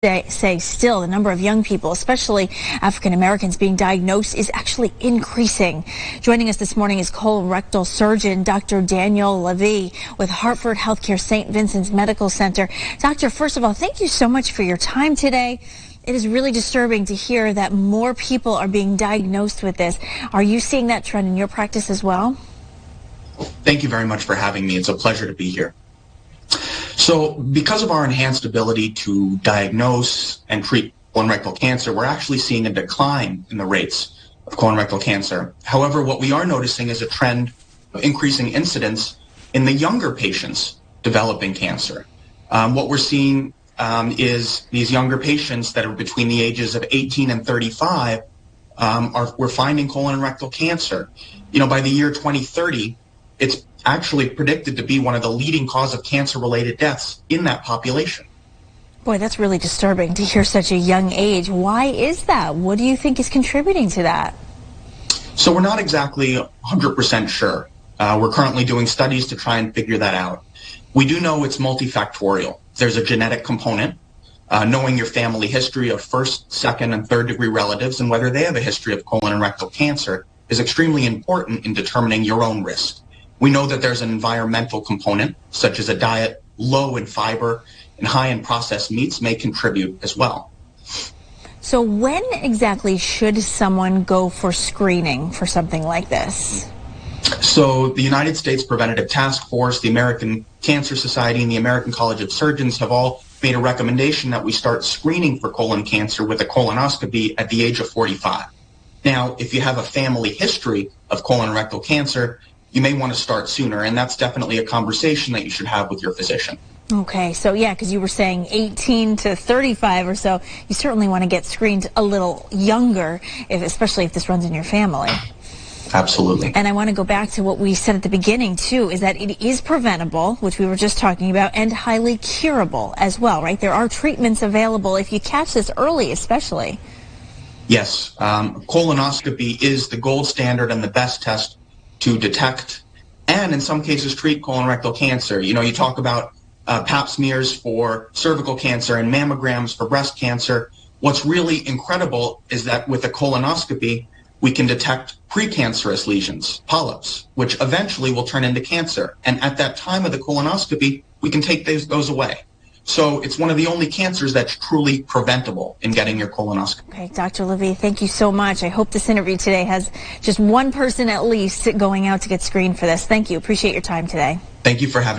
say still the number of young people, especially African Americans, being diagnosed is actually increasing. Joining us this morning is colorectal surgeon Dr. Daniel Lavy with Hartford Healthcare St. Vincent's Medical Center. Doctor, first of all, thank you so much for your time today. It is really disturbing to hear that more people are being diagnosed with this. Are you seeing that trend in your practice as well? Thank you very much for having me. It's a pleasure to be here. So because of our enhanced ability to diagnose and treat colorectal cancer, we're actually seeing a decline in the rates of colorectal cancer. However, what we are noticing is a trend of increasing incidence in the younger patients developing cancer. What we're seeing is these younger patients that are between the ages of 18 and 35, we're finding colorectal cancer. By the year 2030, it's actually predicted to be one of the leading cause of cancer-related deaths in that population. Boy, that's really disturbing to hear such a young age. Why is that? What do you think is contributing to that? So we're not exactly 100% sure. We're currently doing studies to try and figure that out. We do know it's multifactorial. There's a genetic component. Knowing your family history of first, second, and third degree relatives and whether they have a history of colon and rectal cancer is extremely important in determining your own risk. We know that there's an environmental component, such as a diet low in fiber and high in processed meats may contribute as well. So when exactly should someone go for screening for something like this? So the United States Preventative Task Force, the American Cancer Society, and the American College of Surgeons have all made a recommendation that we start screening for colon cancer with a colonoscopy at the age of 45. Now, if you have a family history of colon and rectal cancer, you may want to start sooner, and that's definitely a conversation that you should have with your physician. Okay, so yeah, because you were saying 18 to 35 or so, you certainly want to get screened a little younger, especially if this runs in your family. Absolutely. And I want to go back to what we said at the beginning, too, is that it is preventable, which we were just talking about, and highly curable as well, right? There are treatments available if you catch this early, especially. Yes, colonoscopy is the gold standard and the best test to detect and in some cases treat colorectal cancer. You talk about pap smears for cervical cancer and mammograms for breast cancer. What's really incredible is that with a colonoscopy, we can detect precancerous lesions, polyps, which eventually will turn into cancer. And at that time of the colonoscopy, we can take those away. So it's one of the only cancers that's truly preventable in getting your colonoscopy. Okay, Dr. Lavy, thank you so much. I hope this interview today has just one person at least going out to get screened for this. Thank you. Appreciate your time today. Thank you for having me.